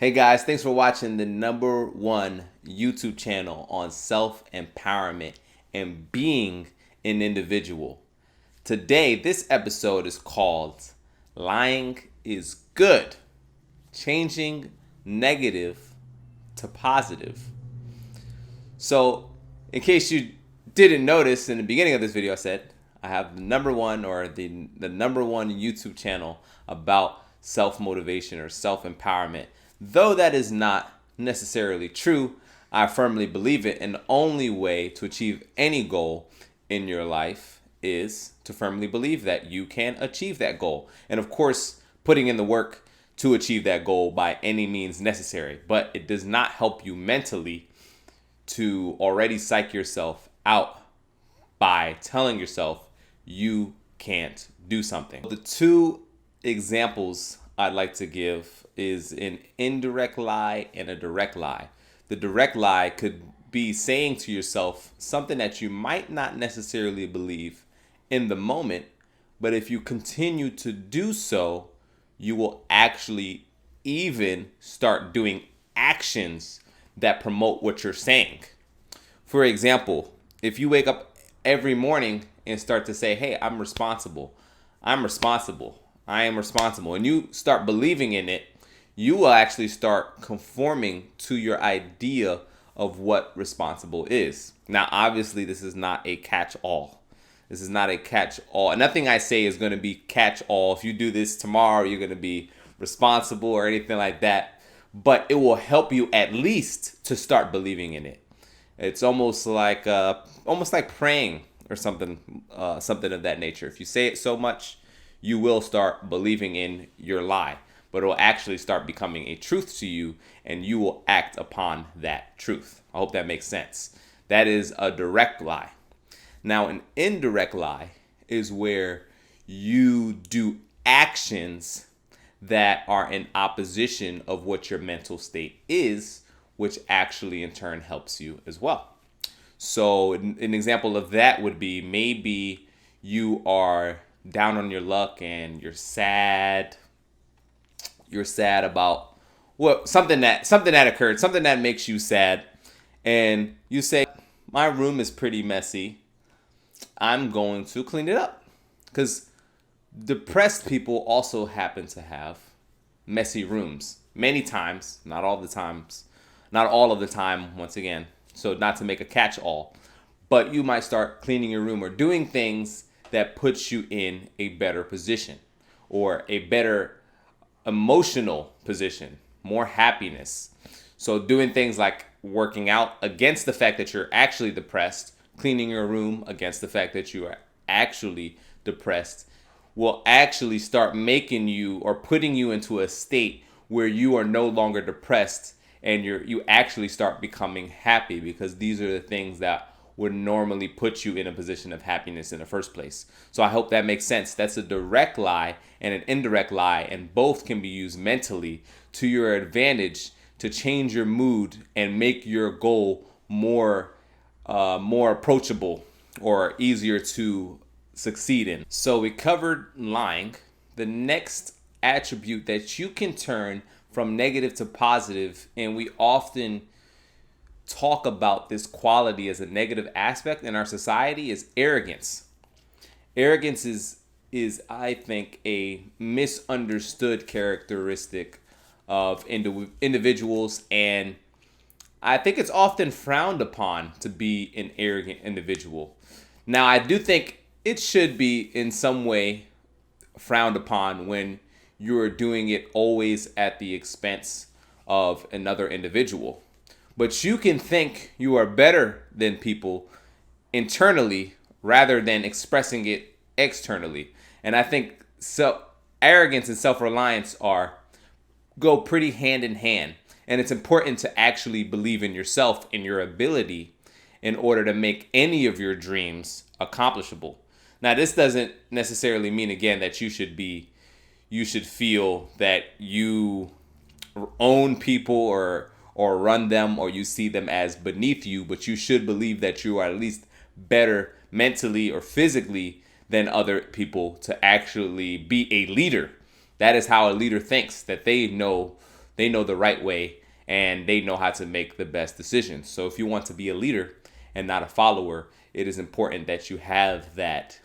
Hey guys, thanks for watching the #1 YouTube channel on self-empowerment and being an individual. Today, this episode is called Lying is Good, Changing Negative to Positive. So, in case you didn't notice in the beginning of this video, I said I have the #1 or the #1 YouTube channel about self-motivation or self-empowerment. Though that is not necessarily true, I firmly believe it, and the only way to achieve any goal in your life is to firmly believe that you can achieve that goal. And of course, putting in the work to achieve that goal by any means necessary. But it does not help you mentally to already psych yourself out by telling yourself you can't do something. The two examples I'd like to give is an indirect lie and a direct lie. The direct lie could be saying to yourself something that you might not necessarily believe in the moment, but if you continue to do so, you will actually even start doing actions that promote what you're saying. For example, if you wake up every morning and start to say, hey, I'm responsible, I am responsible, and you start believing in it, you will actually start conforming to your idea of what responsible is. Now, obviously, this is not a catch-all. This is not a catch-all. And nothing I say is going to be catch-all. If you do this tomorrow, you're going to be responsible or anything like that. But it will help you at least to start believing in it. It's almost like praying or something of that nature. If you say it so much, you will start believing in your lie, but it will actually start becoming a truth to you, and you will act upon that truth. I hope that makes sense. That is a direct lie. Now, an indirect lie is where you do actions that are in opposition of what your mental state is, which actually in turn helps you as well. So an example of that would be maybe you are down on your luck and you're sad about something that occurred, something that makes you sad, and you say, my room is pretty messy, I'm going to clean it up. Because depressed people also happen to have messy rooms many times, not all of the time, once again, so not to make a catch-all, but you might start cleaning your room or doing things that puts you in a better position or a better emotional position, more happiness. So doing things like working out against the fact that you're actually depressed, cleaning your room against the fact that you are actually depressed, will actually start making you or putting you into a state where you are no longer depressed and you actually start becoming happy, because these are the things that would normally put you in a position of happiness in the first place. So I hope that makes sense. That's a direct lie and an indirect lie, and both can be used mentally to your advantage to change your mood and make your goal more approachable or easier to succeed in. So we covered lying. The next attribute that you can turn from negative to positive, and we often talk about this quality as a negative aspect in our society, is arrogance. Arrogance is I think a misunderstood characteristic of individuals, and I think it's often frowned upon to be an arrogant individual. Now, I do think it should be in some way frowned upon when you're doing it always at the expense of another individual. But you can think you are better than people internally rather than expressing it externally. And I think arrogance and self-reliance go pretty hand in hand. And it's important to actually believe in yourself and your ability in order to make any of your dreams accomplishable. Now, this doesn't necessarily mean, again, that you should feel that you own people or run them, or you see them as beneath you, but you should believe that you are at least better mentally or physically than other people to actually be a leader. That is how a leader thinks, that they know They know the right way and they know how to make the best decisions. So if you want to be a leader and not a follower, it is important that you have that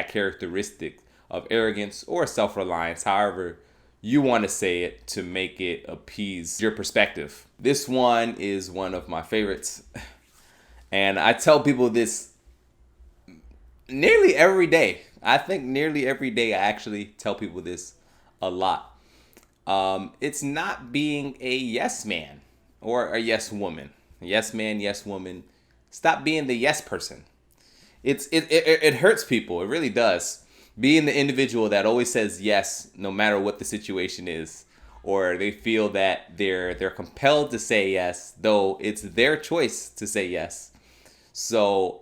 characteristic of arrogance or self-reliance, however you want to say it, to make it appease your perspective. This one is one of my favorites. And I tell people this nearly every day. I think nearly every day I actually tell people this a lot. It's not being a yes man or a yes woman. Yes man, yes woman. Stop being the yes person. It hurts people. It really does. Being the individual that always says yes no matter what the situation is, or they feel that they're compelled to say yes, though it's their choice to say yes. So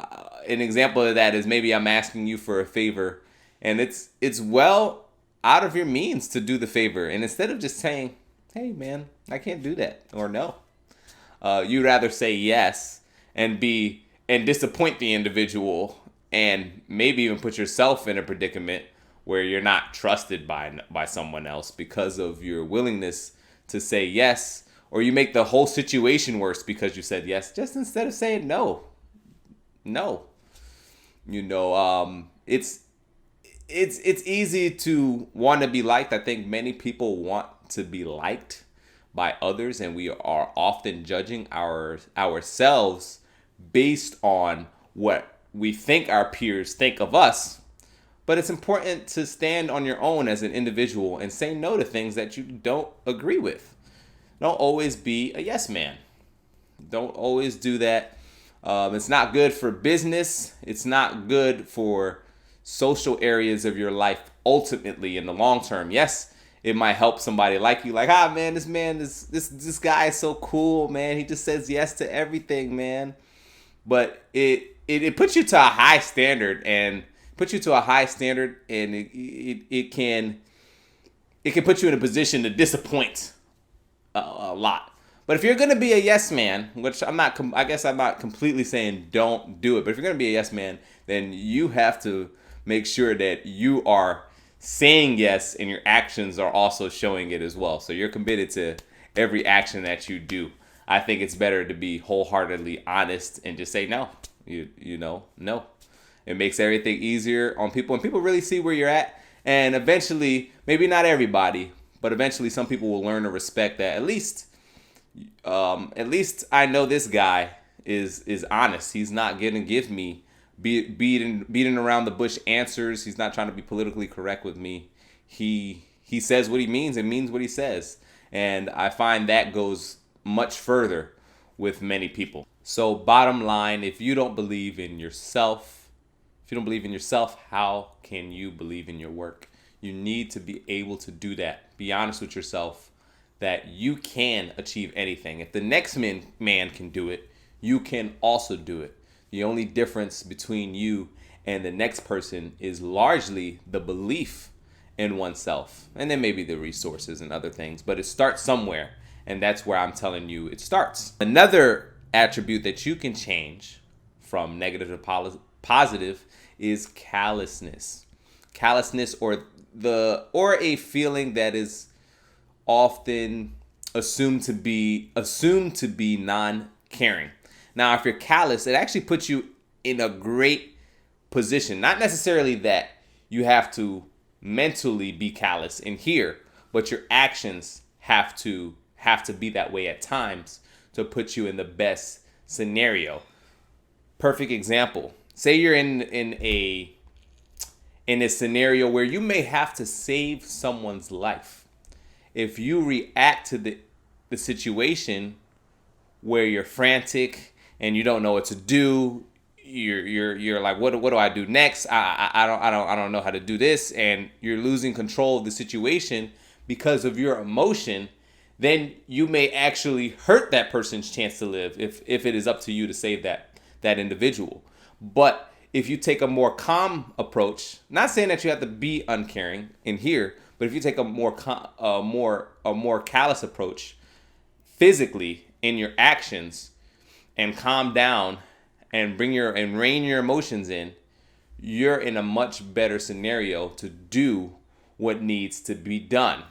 an example of that is maybe I'm asking you for a favor, and it's well out of your means to do the favor. And instead of just saying, hey man, I can't do that, or no, you'd rather say yes and disappoint the individual, and maybe even put yourself in a predicament where you're not trusted by someone else because of your willingness to say yes, or you make the whole situation worse because you said yes just instead of saying no. It's easy to want to be liked. I think many people want to be liked by others, and we are often judging ourselves based on what we think our peers think of us. But it's important to stand on your own as an individual and say no to things that you don't agree with. Don't always be a yes man. Don't always do that. It's not good for business. It's not good for social areas of your life. Ultimately, in the long term, yes, it might help somebody like you. Like, this guy is so cool, man. He just says yes to everything, man. But it puts you to a high standard, and it can put you in a position to disappoint a lot. But if you're going to be a yes man, which I'm not completely saying don't do it, but if you're going to be a yes man, then you have to make sure that you are saying yes and your actions are also showing it as well. So you're committed to every action that you do. I think it's better to be wholeheartedly honest and just say no. No. It makes everything easier on people, and people really see where you're at. And eventually, maybe not everybody, but eventually some people will learn to respect that. At least I know this guy is honest. He's not gonna give me beating around the bush answers. He's not trying to be politically correct with me. He says what he means and means what he says. And I find that goes much further with many people. So bottom line, if you don't believe in yourself, how can you believe in your work? You need to be able to do that. Be honest with yourself that you can achieve anything. If the next man can do it, you can also do it. The only difference between you and the next person is largely the belief in oneself. And then maybe the resources and other things. But it starts somewhere. And that's where I'm telling you it starts. Another attribute that you can change from negative to positive is callousness. Callousness, or a feeling that is often assumed to be non-caring. Now, if you're callous, it actually puts you in a great position. Not necessarily that you have to mentally be callous in here, but your actions have to be that way at times to put you in the best scenario. Perfect example. Say you're in a scenario where you may have to save someone's life. If you react to the situation where you're frantic and you don't know what to do, you're like, what do I do next? I don't know how to do this, and you're losing control of the situation because of your emotion, then you may actually hurt that person's chance to live if it is up to you to save that individual. But if you take a more calm approach, not saying that you have to be uncaring in here, but if you take a more callous approach physically in your actions and calm down and rein your emotions in, you're in a much better scenario to do what needs to be done.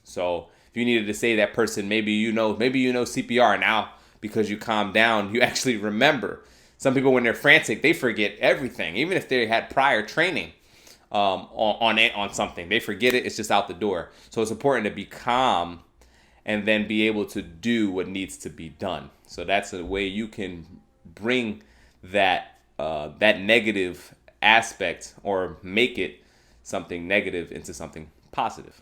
So if you needed to say that person, maybe you know CPR now because you calm down, you actually remember. Some people, when they're frantic, they forget everything, even if they had prior training on something. They forget it. It's just out the door. So it's important to be calm and then be able to do what needs to be done. So that's a way you can bring that negative aspect, or make it something negative into something positive.